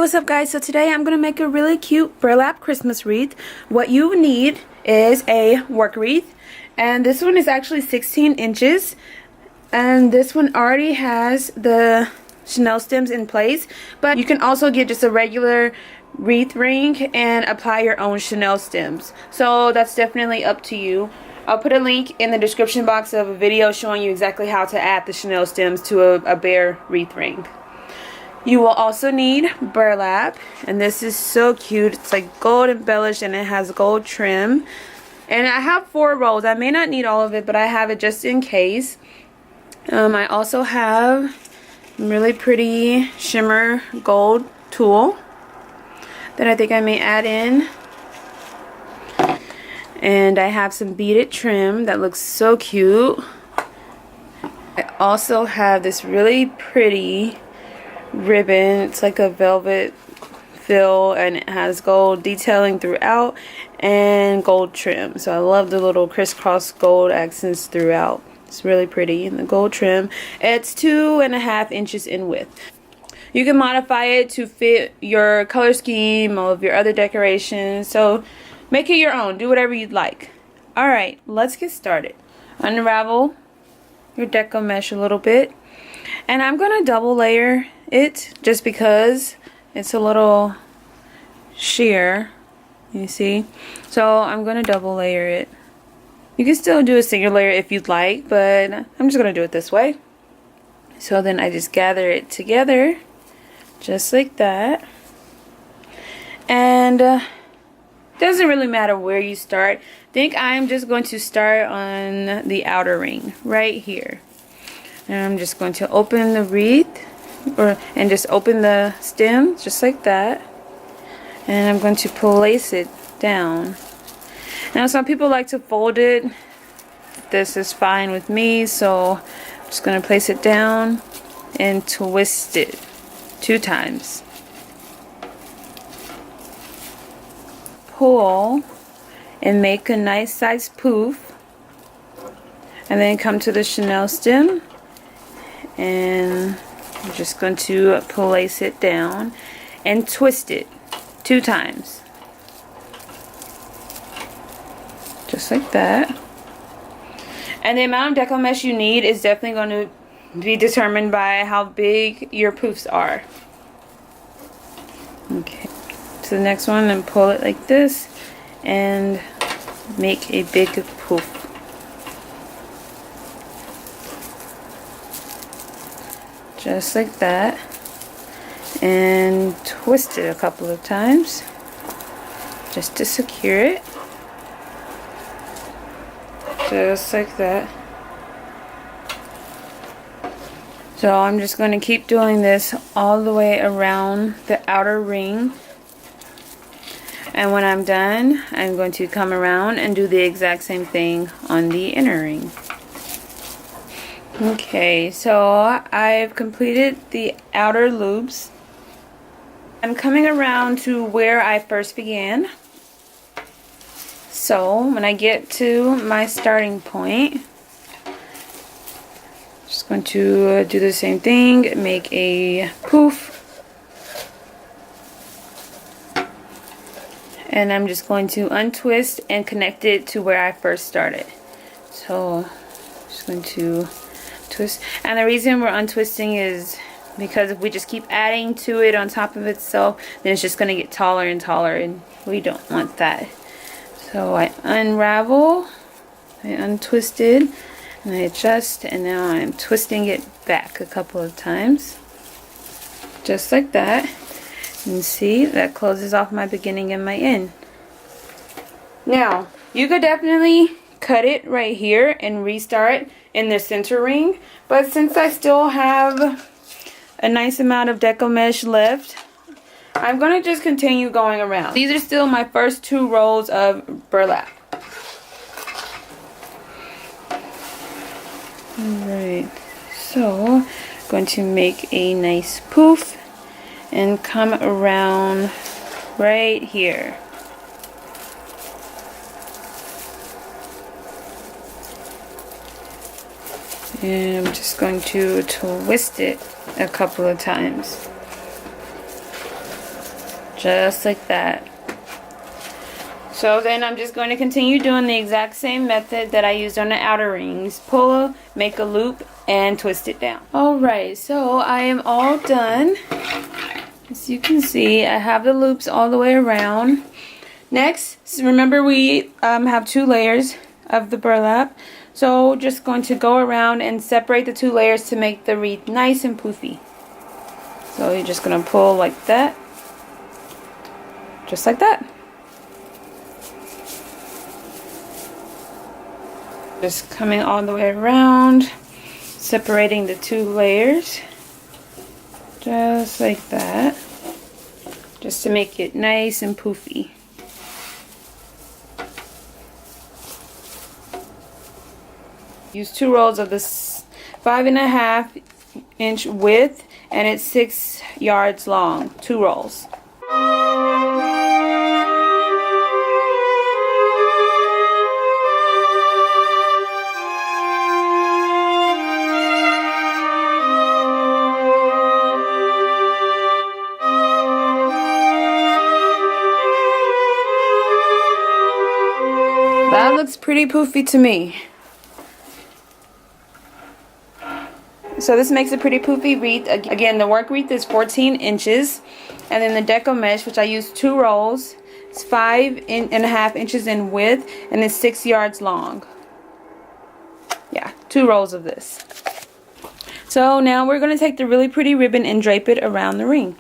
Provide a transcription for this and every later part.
what's up guys? So today I'm going to make a really cute burlap Christmas wreath. What you need is a work wreath, and this one is actually 16 inches, and this one already has the chenille stems in place, but you can also get just a regular wreath ring and apply your own chenille stems. So that's definitely up to you. I'll put a link in the description box of a video showing you exactly how to add the chenille stems to a bare wreath ring. You will also need burlap, and this is so cute. It's like gold embellished and it has gold trim. And I have 4 rolls. I may not need all of it, but I have it just in case. I also have really pretty shimmer gold tulle that I think I may add in. And I have some beaded trim that looks so cute. I also have this really pretty ribbon. It's like a velvet fill and it has gold detailing throughout and gold trim. So I love the little crisscross gold accents throughout. It's really pretty. And the gold trim, it's 2.5 inches in width. You can modify it to fit your color scheme, all of your other decorations. So make it your own. Do whatever you'd like. Alright, let's get started. Unravel your deco mesh a little bit. And I'm going to double layer it just because it's a little sheer, you see. So I'm going to double layer it. You can still do a single layer if you'd like, but I'm just going to do it this way. So then I just gather it together just like that. And doesn't really matter where you start. I think I'm just going to start on the outer ring right here. And I'm just going to open the wreath and just open the stem just like that. And I'm going to place it down. Now some people like to fold it. This is fine with me, so I'm just going to place it down and twist it 2 times. Pull and make a nice size poof, and then come to the chenille stem, and I'm just going to place it down and twist it 2 times just like that. And the amount of deco mesh you need is definitely going to be determined by how big your poofs are. Okay, to the next one and pull it like this and make a big poof. Just like that, and twist it a couple of times just to secure it. Just like that. So I'm just going to keep doing this all the way around the outer ring. And when I'm done, I'm going to come around and do the exact same thing on the inner ring. Okay, so I've completed the outer loops. I'm coming around to where I first began. So when I get to my starting point, I'm just going to do the same thing, make a poof. And I'm just going to untwist and connect it to where I first started. So I'm just going to twist. And the reason we're untwisting is because if we just keep adding to it on top of itself, then it's just going to get taller and taller, and we don't want that. So I unravel, I untwisted, and I adjust, and now I'm twisting it back a couple of times. Just like that. And see, that closes off my beginning and my end. Now, you could definitely cut it right here and restart in the center ring, but since I still have a nice amount of deco mesh left, I'm going to just continue going around. These are still my first 2 rolls of burlap. Alright, so I'm going to make a nice poof and come around right here. And I'm just going to twist it a couple of times. Just like that. So then I'm just going to continue doing the exact same method that I used on the outer rings. Pull, make a loop, and twist it down. Alright, so I am all done. As you can see, I have the loops all the way around. Next, remember we have 2 layers of the burlap. So just going to go around and separate the 2 layers to make the wreath nice and poofy. So you're just going to pull like that. Just like that. Just coming all the way around, separating the 2 layers, just like that, just to make it nice and poofy. Use 2 rolls of this 5.5 inch width, and it's 6 yards long. 2 rolls. That looks pretty poofy to me. So this makes a pretty poofy wreath. Again, the work wreath is 14 inches. And then the Deco mesh, which I used 2 rolls, is 5.5 inches in width and is 6 yards long. Yeah, 2 rolls of this. So now we're going to take the really pretty ribbon and drape it around the ring.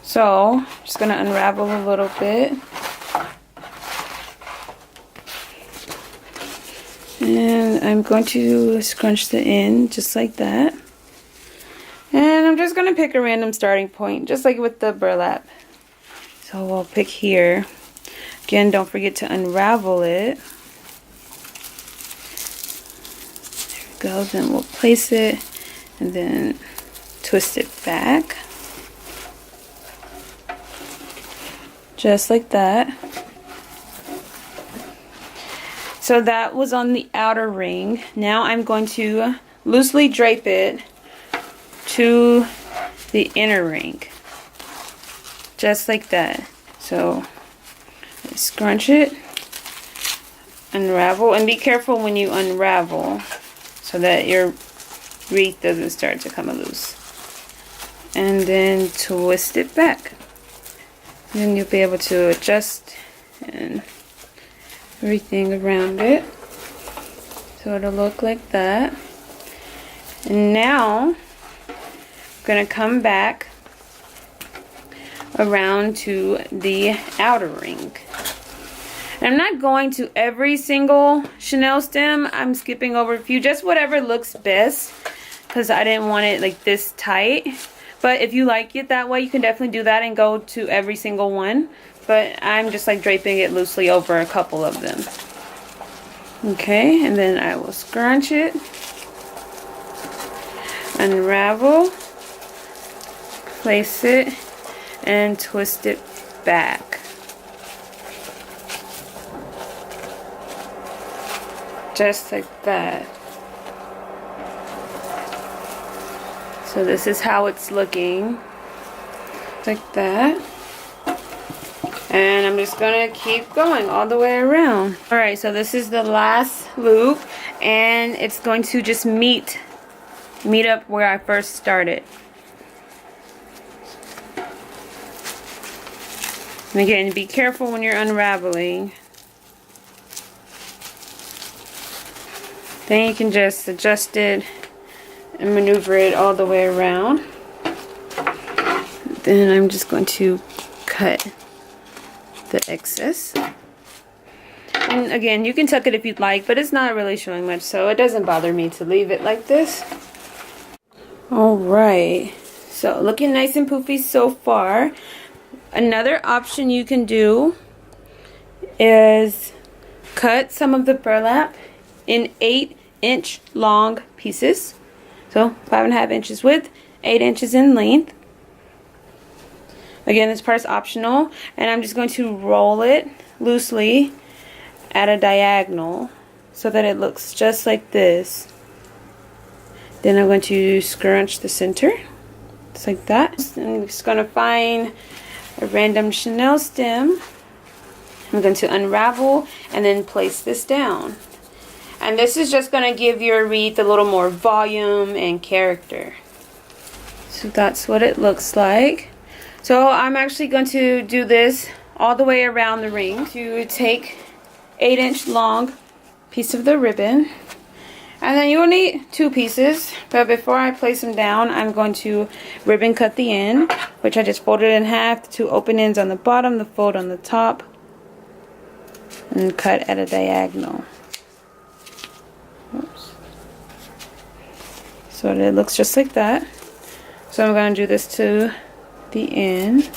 So, I'm just going to unravel a little bit. And I'm going to scrunch the end just like that. And I'm just going to pick a random starting point, just like with the burlap. So we'll pick here. Again, don't forget to unravel it. There we go. Then we'll place it and then twist it back. Just like that. So that was on the outer ring. Now I'm going to loosely drape it to the inner ring. Just like that. So scrunch it, unravel, and be careful when you unravel so that your wreath doesn't start to come loose. And then twist it back. Then you'll be able to adjust and everything around it. So it'll look like that. And now I'm going to come back around to the outer ring. And I'm not going to every single chenille stem. I'm skipping over a few, just whatever looks best, because I didn't want it like this tight. But if you like it that way, you can definitely do that and go to every single one. But I'm just like draping it loosely over a couple of them. Okay, and then I will scrunch it, unravel, place it, and twist it back. Just like that. So this is how it's looking. Like that. And I'm just going to keep going all the way around. Alright, so this is the last loop. And it's going to just meet up where I first started. And again, be careful when you're unraveling. Then you can just adjust it and maneuver it all the way around. Then I'm just going to cut the excess. And again, you can tuck it if you'd like, but it's not really showing much, so it doesn't bother me to leave it like this. Alright, so looking nice and poofy so far. Another option you can do is cut some of the burlap in 8-inch long pieces. So 5.5 inches width, 8 inches in length. Again, this part is optional, and I'm just going to roll it loosely at a diagonal so that it looks just like this. Then I'm going to scrunch the center Just like that. I'm just gonna find a random Chanel stem. I'm going to unravel and then place this down. And this is just going to give your wreath a little more volume and character. So that's what it looks like. So I'm actually going to do this all the way around the ring. To take 8-inch long piece of the ribbon. And then you'll need 2 pieces. But before I place them down, I'm going to ribbon cut the end, which I just folded in half. The 2 open ends on the bottom, the fold on the top. And cut at a diagonal. Oops. So it looks just like that. So I'm going to do this to the end.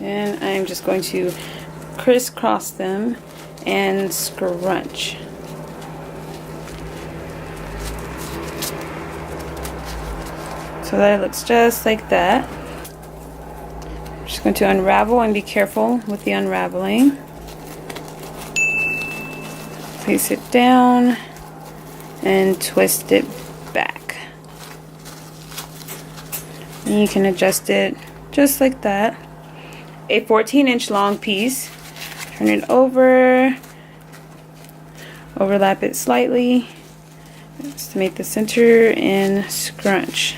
And I'm just going to crisscross them and scrunch. So that it looks just like that. I'm just going to unravel and be careful with the unraveling. Place it down and twist it back. And you can adjust it just like that. A 14-inch long piece. Turn it over, overlap it slightly just to make the center, and scrunch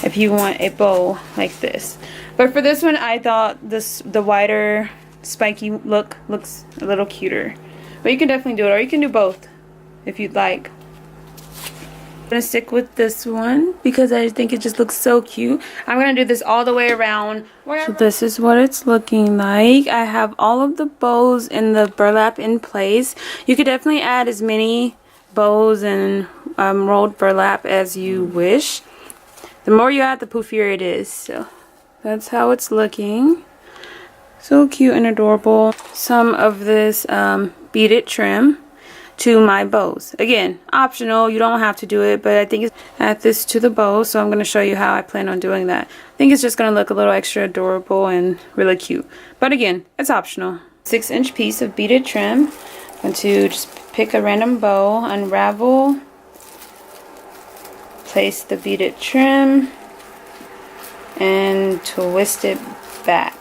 if you want a bow like this. But for this one, I thought the wider spiky look looks a little cuter. But you can definitely do it, or you can do both if you'd like. I'm gonna stick with this one because I think it just looks so cute. I'm gonna do this all the way around. So this is what it's looking like. I have all of the bows and the burlap in place. You could definitely add as many bows and rolled burlap as you wish. The more you add, the poofier it is. So that's how it's looking. So cute and adorable. Some of this beaded trim to my bows. Again, optional, you don't have to do it, but I think it's add this to the bow, so I'm going to show you how I plan on doing that. I think it's just going to look a little extra adorable and really cute. But again, it's optional. 6-inch piece of beaded trim. I'm going to just pick a random bow, unravel, place the beaded trim, and twist it back.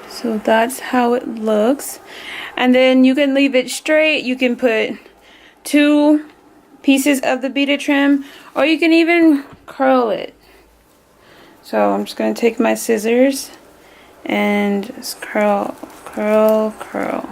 So that's how it looks. And then you can leave it straight. You can put 2 pieces of the beaded trim, or you can even curl it. So I'm just going to take my scissors and just curl, curl, curl.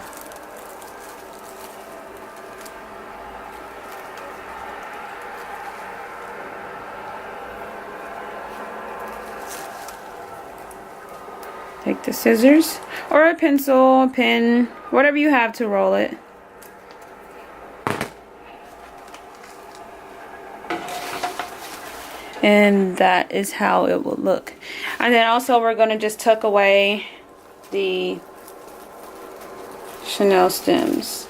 Take the scissors or a pencil, a pen, whatever you have to roll it. And that is how it will look. And then also we're going to just tuck away the Chanel stems.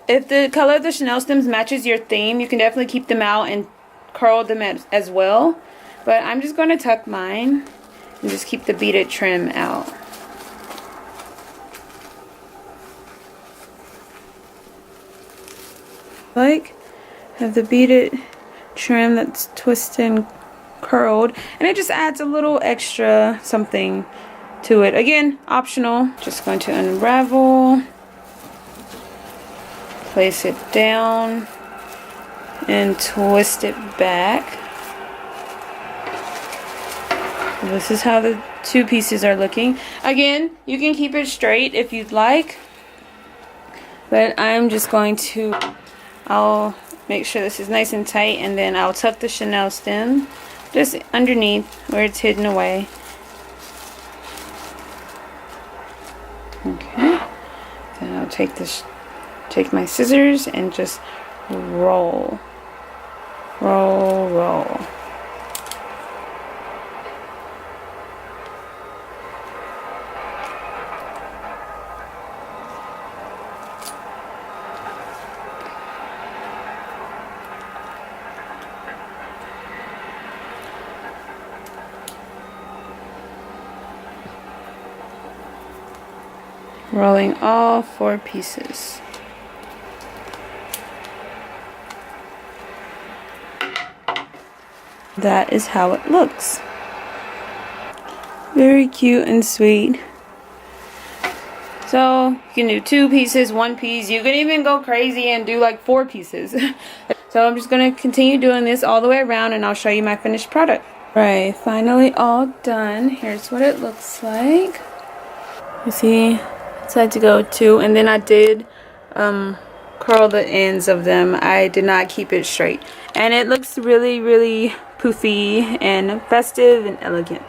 If the color of the Chanel stems matches your theme, you can definitely keep them out and curl them as well. But I'm just going to tuck mine and just keep the beaded trim out. Have the beaded trim that's twisted and curled, and it just adds a little extra something to it. Again, optional. Just going to unravel, place it down, and twist it back. This is how the 2 pieces are looking. Again, you can keep it straight if you'd like, but I'm just going to, I'll make sure this is nice and tight, and then I'll tuck the Chanel stem just underneath where it's hidden away. Okay. Then I'll take my scissors and just roll, roll, roll. rolling all 4 pieces. That is how it looks. Very cute and sweet. So you can do 2 pieces, 1 piece. You can even go crazy and do like 4 pieces. So I'm just going to continue doing this all the way around and I'll show you my finished product. Right, finally all done. Here's what it looks like. You see, I decided to go 2, and then I did curl the ends of them. I did not keep it straight. And it looks really, really poofy and festive and elegant.